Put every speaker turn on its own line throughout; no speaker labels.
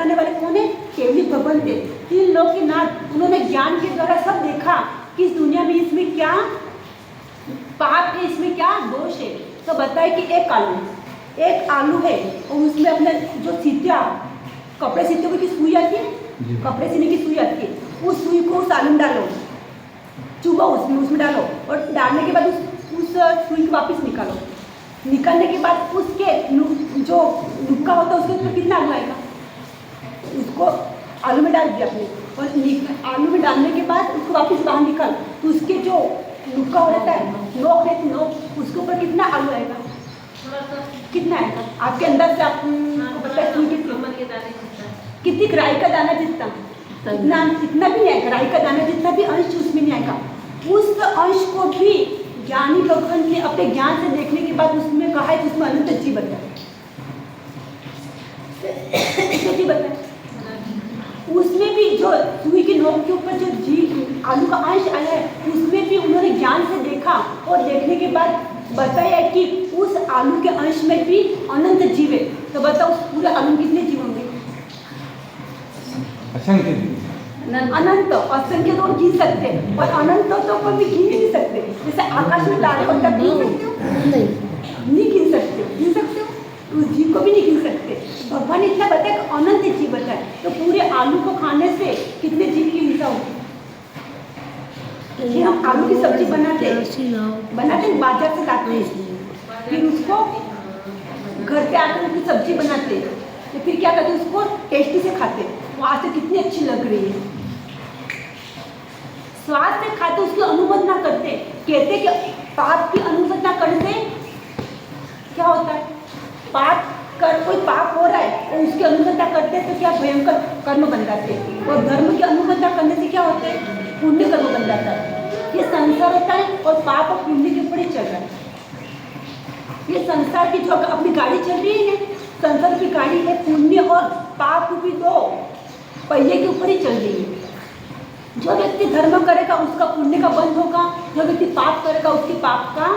बताने वाले कौन है? केवली भगवान थे। 3 लोग के नाथ, उन्होंने ज्ञान के द्वारा सब देखा कि इस दुनिया में इसमें क्या पाप है, इसमें क्या दोष है। तो बताए कि एक आलू है और उसमें अपने जो सीतिया कपड़े सीते हुए की सुई आती है, कपड़े सीने की सुई आती है, उस सुई को उस आलू में डालो, चुभो उसमें डालो और डालने के बाद उस सुई को वापस निकालो। निकालने के बाद उसके जो नुक्का होता है उसके ऊपर कितना आलू आएगा? उसको आलू में डाल दिया आपने और आलू में डालने के बाद उसको वापस बाहर निकाल, तो उसके जो नुक्का होता है, नोक है नोक, उसके ऊपर कितना आलू आएगा? कितना आएगा आपके अंदर से? आपको पता है कितनी राई का दाना जितना, इतना भी नहीं आएगा। राई का दाना जितना भी अंश उसमें नहीं आएगा। उस अंश को भी ज्ञानी भगवान ने अपने ज्ञान से देखने के बाद उसमें कहा है कि उसमें अनंत जीव बताए, उसमें भी जो सुई की नोक के ऊपर जो जीव आलू का अंश आया है, उसमें भी उन्होंने ज्ञान से देखा और देखने के बाद बताया कि उस आलू के अंश में भी अनंत जीव है। तो बताओ पूरे आलू कितने जीव होंगे? अनंत। असंख्य तो गिन सकते हैं और अनंत तो कभी गिन नहीं सकते। जैसे आकाश में तारे होता है, गिन सकते हो? नहीं गिन सकते। गिन सकते हो? उस जीव को भी नहीं गिन सकते। भगवान इतना बताया कि अनंत जीव बताए, तो पूरे आलू को खाने से कितने जीव की हिंसा होगी? ये हम आलू की सब्जी बनाते हैं, बाजार से लाते हैं, फिर उसको घर पे आकर उसकी सब्जी बनाते हैं, तो फिर क्या करते हैं? उसको टेस्टी से खाते हैं। वहाँ से कितनी अच्छी लग रही है, स्वाद से खाते, उसकी अनुभव ना करते। कहते कि पाप की अनुभव ना करने से क्या होता है? कोई पाप हो रहा है और उसकी अनुबंधता करते हैं तो क्या भयंकर कर्म बन जाते हैं। और धर्म की अनुबंधता करने से क्या होते हैं? पुण्य कर्म बन जाता है। ये संसार होता है और पाप और पुण्य के ऊपर ही चल रहा है। ये संसार की जो अपनी गाड़ी चल रही है ना, संसार की गाड़ी है पुण्य और पाप भी दो पहिए के ऊपर ही चल रही है। जो व्यक्ति धर्म करेगा उसका पुण्य का बंध होगा, जो व्यक्ति पाप करेगा उसके पाप का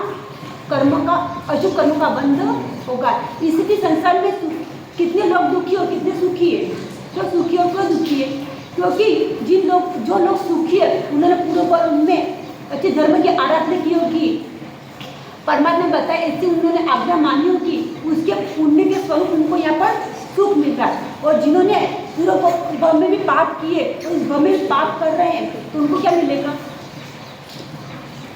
कर्म का अशुभ कर्म का बंध होगा। इसलिए संसार में कितने लोग दुखी और कितने सुखी है? जो सुखी और क्यों दुखी है? क्योंकि जो लोग सुखी है उन्होंने पूरे पर उनमें अच्छे धर्म की आराधना की होगी, परमात्मा बताए ऐसे उन्होंने आज्ञा मानी होगी, उसके पुण्य के स्वरूप उनको यहाँ पर सुख मिल रहा है। और जिन्होंने पूरे भव में भी पाप किए तो उस भव में पाप कर रहे हैं तो उनको क्या मिलेगा?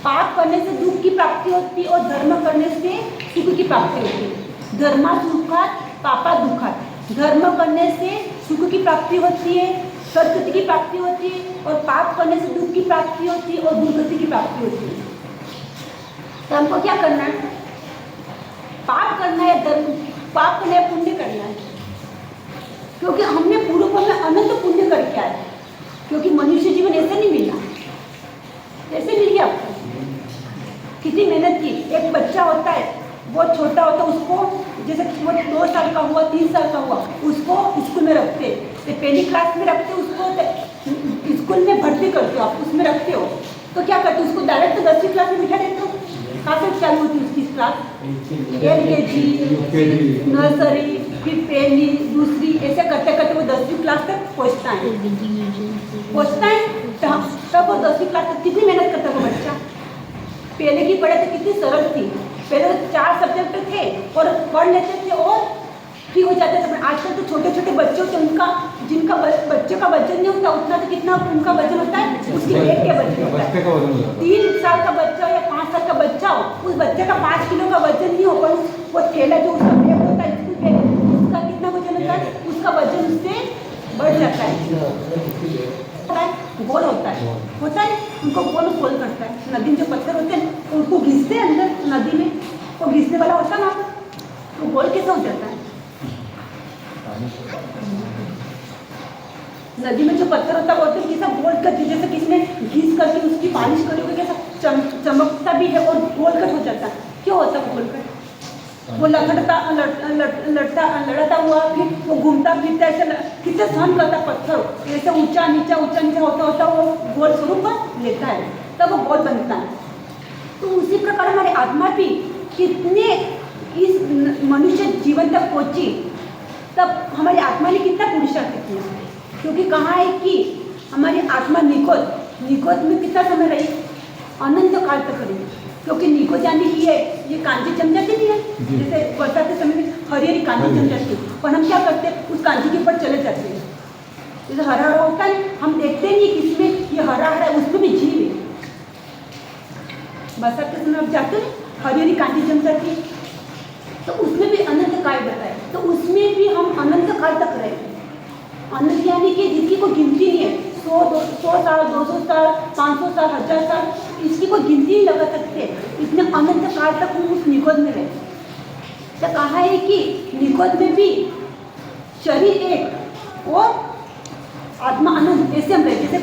पाप करने से दुख की प्राप्ति होती है और धर्म करने से सुख की प्राप्ति होती है। धर्मा सुखात पापा दुखात। धर्म करने से सुख की प्राप्ति होती है, सद्गति की प्राप्ति होती है, और पाप करने से दुख की प्राप्ति होती है और दुर्गति की प्राप्ति होती है। तो हमको क्या करना है? पाप करना है, पाप करना है, पुण्य करना है। क्योंकि हमने पूर्व में अनंत पुण्य करके आए, क्योंकि मनुष्य जीवन ऐसे नहीं मिला। ऐसे मिल गया आपको? कितनी मेहनत की। एक बच्चा होता है, बहुत छोटा होता है, उसको जैसे वो 2 साल का हुआ, 3 साल का हुआ, उसको स्कूल में रखते, तो पहली क्लास में रखते, उसको स्कूल में भर्ती करते हो आप, उसमें रखते हो, तो क्या करते हो? उसको डायरेक्ट 10वीं क्लास में बिठा देते हो। कहाँ से चालू होती है उसकी क्लास? LKG, नर्सरी, फिर पहली, दूसरी, ऐसे करते करते वो 10वीं क्लास तक पहुँचता है। तब वो 10वीं क्लास तक कितनी मेहनत करता है वो बच्चा। पहले की पढ़ाई तो कितनी सरल थी, पहले तो 4 सब्जेक्ट थे और पढ़ लेते थे और फ्री हो जाते थे। आजकल तो छोटे छोटे बच्चे होते हैं, जिनका बच्चे का वजन नहीं होता उतना, तो कितना उनका वजन होता है? उसकी वेट के वजन होता है। 3 साल का बच्चा हो या 5 साल का बच्चा हो, उस बच्चे का 5 किलो का वजन नहीं हो, पर वो थैला जो उसका बैग होता है स्कूल बैग, उसका कितना वजन होता है? उसका वजन उससे बढ़ जाता है। गोल होता है उनको गोल करता है। नदी में जो पत्थर होते हैं उनको घिसते हैं अंदर नदी में, वो घिसने वाला होता है ना, तो गोल कैसा हो जाता है? नदी में जो पत्थर होता है वो तो कैसा गोल कट, जैसे किसी ने घिस करके उसकी पॉलिश करी होगी, कैसा चमकता भी है और गोल कट हो जाता है। क्यों होता है गोल कट? वो लड़ता हुआ फिर वो घूमता फिरता, ऐसे कितने सहन करता पत्थर, ऐसे ऊंचा नीचा होता वो गोल स्वरूप लेता है, तब वो गोल बनता है। तो उसी प्रकार हमारी आत्मा भी कितने इस मनुष्य जीवन तक पहुंची, तब हमारी आत्मा ने कितना पुरुषार्थ प्राप्त किया, क्योंकि कहाँ है कि हमारी आत्मा निकोद में कितना समय रही, अनंत काल तक रही, क्योंकि निकोद जाने की है ये कांची जम जाती नहीं है, जैसे बरसात के समय में हरी हरी कांची जम जाती है, पर हम क्या करते हैं उस कांची के ऊपर चले जाते हैं, जैसे हरा हरा होता है हम देखते नहीं कि इसमें ये हरा हरा है, उसमें भी जीव है। बरसात के समय आप जाते हैं हरी हरी कांची जम जाती है, तो उसमें भी अनंत काल बताए, तो उसमें भी हम अनंत काल तक रहे। अनंत यानी कि जिसकी कोई गिनती नहीं है, 100 साल 200 साल 500 साल 1000 साल, इसकी कोई गिनती नहीं लगा सकते, इतने अनंत काल तक हम उस निकोद में रहे। तो कहा है कि निकोद में भी शरीर एक और आत्मा अनंत, ऐसे हम रहे। जैसे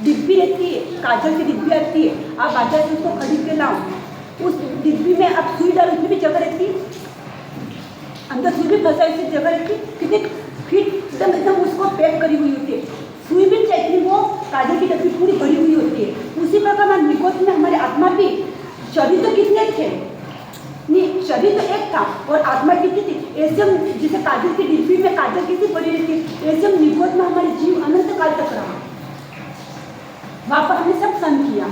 डिब्बी रहती है, काजल की डिब्बी आती है, आप बाजार से उसको खरीद के लाओ, उस डिब्बी में आप सुई डालो, उसमें भी जगह रहती है, अंदर सुई भी फंसा ऐसी जगह रहती है, कितने फिट एकदम उसको पैक करी हुई होती है, सुई भी चाहिए वो काजल की डब्बी पूरी भरी हुई होती है। उसी प्रकार हमारे निकोद में हमारे आत्मा भी, शरीर तो कितने थे नहीं, शरीर तो एक था और आत्मा कितनी थी, ऐसे हम जैसे काजल की डिब्बी में काजल कितनी भरी रहती है, ऐसे हम निकोद में हमारे जीव अनंत काल तक रहा। वहाँ पर हमने सब सन किया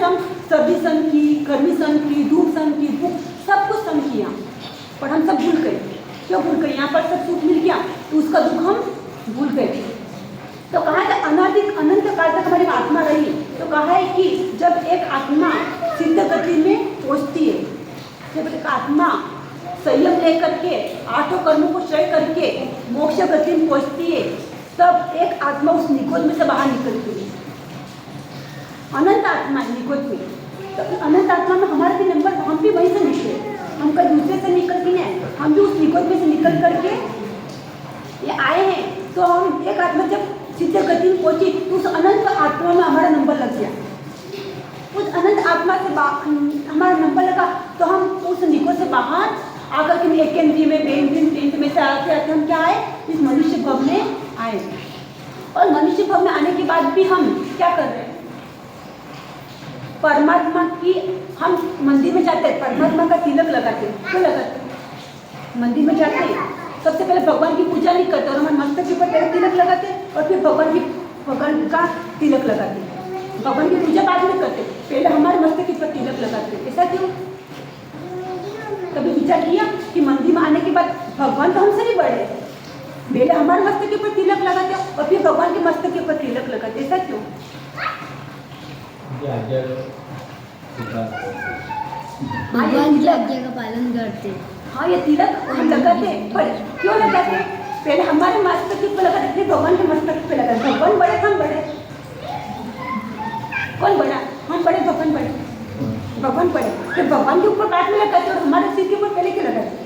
सब, सर्दी सन की, गर्मी सन की, धूप सन की, भूख, सब कुछ सन किया, पर हम सब भूल गए। क्यों भूल गए? यहाँ पर सब सुख मिल गया तो उसका दुख हम भूल गए। तो कहा है अनादिक अनंत काल तक हमारी आत्मा रही। तो कहा है कि जब एक आत्मा सिद्ध गति में पहुँचती है, जब एक आत्मा संयम लेकर के 8 कर्मों को क्षय करके मोक्ष गति में पहुँचती है, तब एक आत्मा उस निकोद में से बाहर निकलती है। अनंत आत्मा निकोद में, तो अनंत आत्मा में हमारा भी नंबर, हम भी वहीं से निकले, हम कहीं दूसरे से निकल के नहीं, हम भी उस निकोद में से निकल करके ये आए हैं। तो हम एक आत्मा जब सिद्ध गति में पहुंची तो उस अनंत आत्मा में हमारा नंबर लग गया, उस अनंत आत्मा से हमारा नंबर लगा, तो हम उस निकोद से बाहर आकर के एक इंद्रिय में, बे इंद्रिय, तीन में से आते आते हम क्या आए, इस मनुष्य भव में आए। और मनुष्य भव में आने के बाद भी हम क्या कर रहे हैं, परमात्मा की, हम मंदिर में जाते हैं, परमात्मा का तिलक लगाते हैं। क्यों लगाते हैं? मंदिर में जाते हैं, सबसे पहले भगवान की पूजा नहीं करते और हमारे मस्तक के ऊपर पहले तिलक लगाते हैं और फिर भगवान का तिलक लगाते हैं। भगवान की पूजा बाद में करते, पहले हमारे मस्तक के ऊपर तिलक लगाते हैं। ऐसा क्यों? कभी विचार किया कि मंदिर में आने के बाद भगवान तो हमसे नहीं बड़े, पहले हमारे मस्तक के ऊपर तिलक लगाते हैं और फिर भगवान के मस्तक के ऊपर तिलक लगाते, ऐसा क्यों?
भगवान की आज्ञा का पालन करते।
हाँ, ये तिलक हम लगाते, पर क्यों लगाते? पहले हमारे मस्तक के ऊपर लगाते, फिर भगवान के मस्तक पे लगाते। भगवान बड़े, हम बड़े, कौन बड़ा? हम बड़े, भगवान बड़े, भगवान बड़े, फिर भगवान के ऊपर बाद में लगाते और हमारे सिर के ऊपर पहले क्यों लगाते?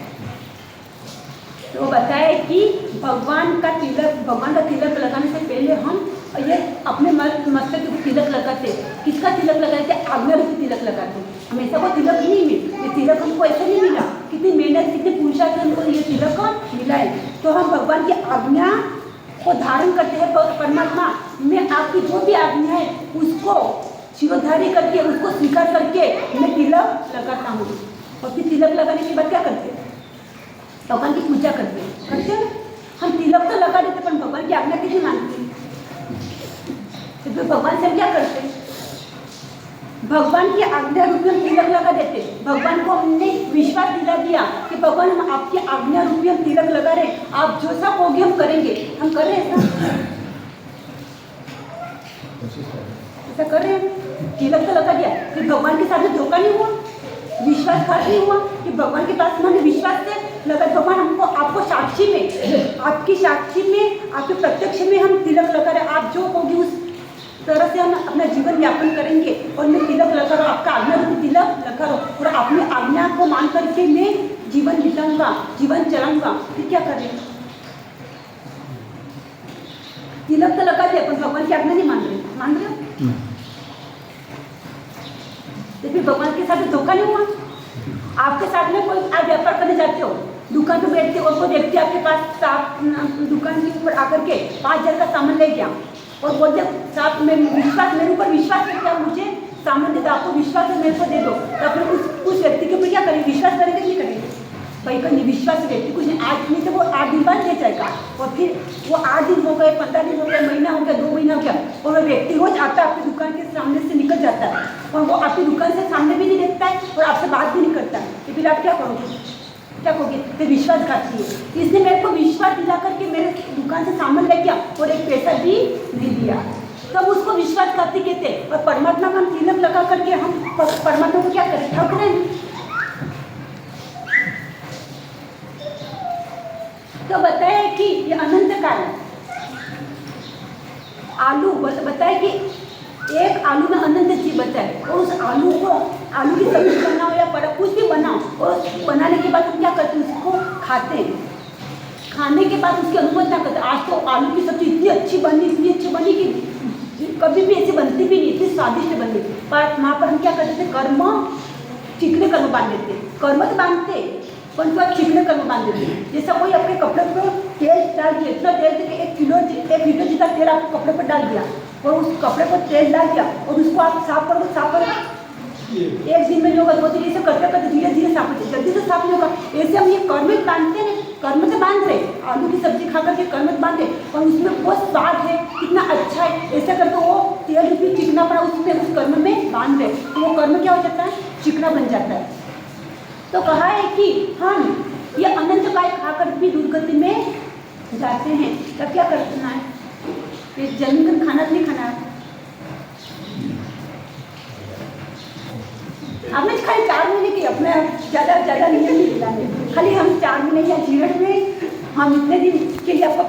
तो बताए कि भगवान का तिलक लगाने से पहले हम ये अपने मस्तक के ऊपर तिलक लगाते। किसका तिलक लगाते? आज्ञा रूपी तिलक लगाते। हमेशा वो तिलक नहीं मिले, ये तिलक हमको ऐसे नहीं मिला, कितनी मेहनत, कितने पुरुषार्थ हमको ये तिलक मिला है। तो हम भगवान की आज्ञा को धारण करते हैं। परमात्मा में आपकी जो भी आज्ञा है उसको शिरोधारी करके, उसको स्वीकार करके मैं तिलक लगाता हूँ। और फिर तिलक लगाने के बाद क्या करते हैं? भगवान की पूजा करते हैं। हम तिलक तो लगा देते पर भगवान की आज्ञा किसी मानते हैं, तो भगवान से हम क्या करते हैं? भगवान की आज्ञा रूपी हम तिलक लगा देते। भगवान को हमने विश्वास दिला दिया कि भगवान हम आपकी आज्ञा रूपी हम तिलक लगा रहे, आप जो सा होगी हम करेंगे। हम कर रहे हैं ऐसा कर रहे हैं, तिलक तो लगा दिया, फिर भगवान के साथ धोखा नहीं हुआ, विश्वासघात नहीं हुआ कि भगवान के पास मैंने विश्वास से लगा। भगवान हमको, आपको साक्षी में, आपकी साक्षी में, आपके प्रत्यक्ष में हम तिलक लगा रहे, आप जो होगी उस तरह से हम अपना जीवन यापन करेंगे। और मैं तिलक लगा रहा हूँ, आपका आज्ञा रूपी तिलक लगा रहा हूँ और अपनी आज्ञा को मान करके मैं जीवन बिताऊंगा, जीवन चलाऊंगा। फिर क्या करें? तिलक तो लगा दिया पर भगवान की आज्ञा नहीं मान रहे हो? तो फिर भगवान के साथ धोखा नहीं हुआ? आपके साथ में कोई आप व्यापार करने जाते हो, दुकान पे बैठते हो और कोई व्यक्ति आपके पास दुकान के ऊपर आकर के 5,000 का सामान ले गया और बोलते साहब मैं विश्वास, मेरे ऊपर विश्वास करके आप मुझे सामान देते, आपको विश्वास है मेरे को दे दो। तो फिर उस व्यक्ति के ऊपर क्या करेंगे? विश्वास करेंगे नहीं करेंगे? भाई का निविश्वास व्यक्ति कुछ नहीं, आज नहीं तो वो 8 दिन बाद ले जाएगा, और फिर वो 8 दिन हो गए, 15 दिन हो गए, महीना हो गया, 2 महीना हो गया, और वो व्यक्ति रोज आता है आपकी दुकान के सामने से निकल जाता है, और वो आपकी दुकान से सामने भी नहीं देखता है और आपसे बात भी नहीं करता है, तो फिर आप क्या करोगे? क्या कहोगे? तो विश्वासघाती है। इसने मेरे को विश्वास दिला करके मेरे दुकान से सामान ले गया और एक पैसा भी नहीं दिया, तब उसको विश्वासघाती कहते हैं। और परमात्मा का हम तिलक लगा करके हम परमात्मा को क्या करें? ठग रहे हैं। तो बताया कि ये अनंत काल आलू बताया कि एक आलू में अनंत जीव बचा है, और उस आलू को, आलू की सब्जी बनाओ या पड़ा कुछ भी बनाओ, और बनाने के बाद हम क्या करते हैं? उसको खाते हैं। खाने के बाद उसकी अनुमोदना करते हैं। आज तो आलू की सब्जी इतनी अच्छी बनी कि कभी भी ऐसी बनती भी नहीं, इतनी स्वादिष्ट बनी, पर वहाँ पर हम क्या करते थे? कर्म, चिकने कर्म बांध देते। कर्म तो बांधते पर तो चिकने कर्म बांध देते। जैसा कोई अपने कपड़े पर तेल डाल दिया, इतना तेल कि 1 लीटर जितना तेल आपको कपड़े पर डाल दिया, और उस कपड़े पर तेल डाल दिया, और उसको आप साफ करो, एक दिन में नहीं होगा, 2 दिन ऐसे करते करते धीरे धीरे साफ होते, जल्दी से साफ नहीं होगा। ऐसे हम ये कर्म बांधते हैं, कर्म से बांध रहे, आलू की सब्जी खा करके कर्म बांधे, और उसमें बहुत स्वाद है, कितना अच्छा है, ऐसा करके वो तेल भी चिकना पड़ा उसमें, उस कर्म में बांध रहे, तो वो कर्म क्या हो जाता है? चिकना बन जाता है। तो कहा है कि हम ये अनंत काल खाकर भी दुर्गति में जाते हैं, तब क्या करना है? ये जमीन का खाना नहीं खाना है। हमने खाली 4 महीने की, अपने ज़्यादा नियम नहीं दिलाने, खाली हम 4 महीने या जीवन में हम इतने दिन के लिए आपको